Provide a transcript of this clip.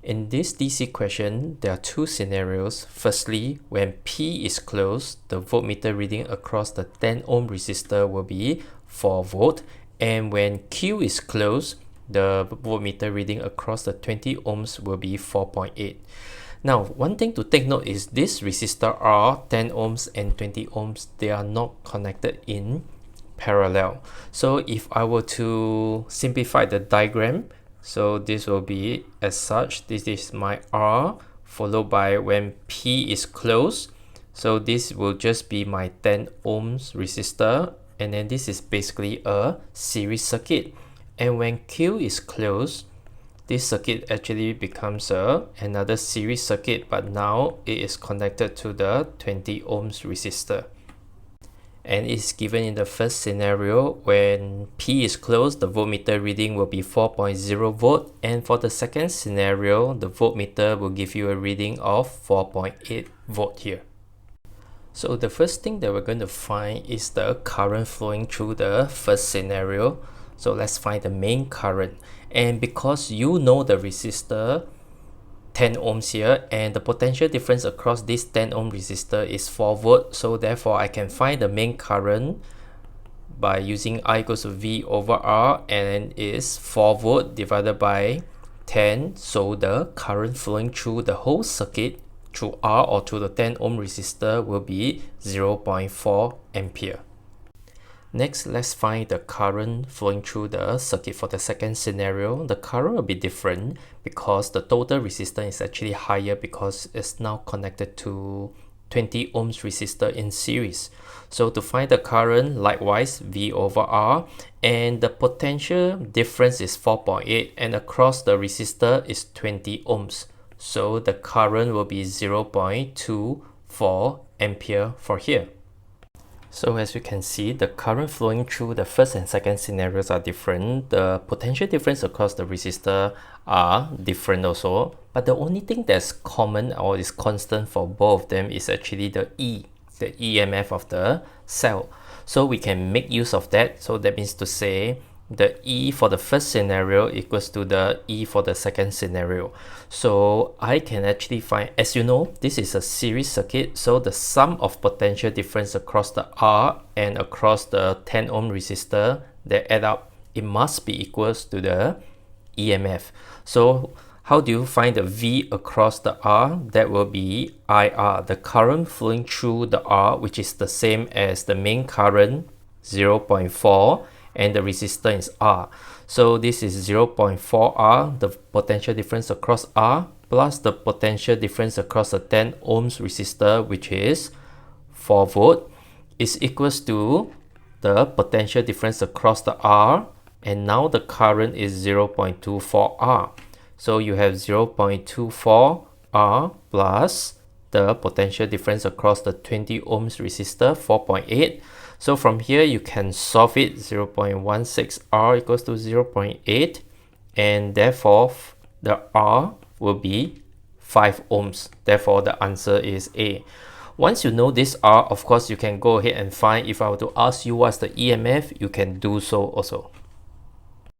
In this DC question, there are two scenarios. Firstly, when P is closed, the voltmeter reading across the 10 ohm resistor will be 4 volt, and when Q is closed, the voltmeter reading across the 20 ohms will be 4.8. Now, one thing to take note is this resistor R, 10 ohms and 20 ohms, they are not connected in parallel. So if I were to simplify the diagram, so this will be as such. This is my R, followed by when P is closed. So this will just be my 10 ohms resistor, and then this is basically a series circuit. And when Q is closed, this circuit actually becomes another series circuit, but now it is connected to the 20 ohms resistor. And it's given in the first scenario. When P is closed, the voltmeter reading will be 4.0 volt, and for the second scenario, the voltmeter will give you a reading of 4.8 volt here. So the first thing that we're going to find is the current flowing through the first scenario. So let's find the main current, and because you know the resistor 10 ohms here, and the potential difference across this 10 ohm resistor is 4 volt, so therefore I can find the main current by using I equals to V over R, and is 4 volt divided by 10, so the current flowing through the whole circuit through R or through the 10 ohm resistor will be 0.4 ampere. Next, let's find the current flowing through the circuit for the second scenario. The current will be different because the total resistance is actually higher because it's now connected to 20 ohms resistor in series. So to find the current, likewise, V over R, and the potential difference is 4.8, and across the resistor is 20 ohms. So the current will be 0.24 ampere for here. So as you can see, the current flowing through the first and second scenarios are different. The potential difference across the resistor are different also. But the only thing that's common or is constant for both of them is actually the EMF of the cell. So we can make use of that. So that means to say the E for the first scenario equals to the E for the second scenario. So I can actually find, as you know, this is a series circuit, so the sum of potential difference across the R and across the 10 ohm resistor, they add up, it must be equals to the EMF. So how do you find the V across the R? That will be IR, the current flowing through the R, which is the same as the main current, 0.4, and the resistor is R. So this is 0.4 R, the potential difference across R, plus the potential difference across the 10 ohms resistor, which is 4 volt, is equals to the potential difference across the R, and now the current is 0.24 R. So you have 0.24 R plus the potential difference across the 20 ohms resistor, 4.8. So from here you can solve it. 0.16 R equals to 0.8, and therefore the R will be 5 ohms. Therefore the answer is A. Once you know this R, of course you can go ahead and find. If I were to ask you what's the EMF, you can do so also.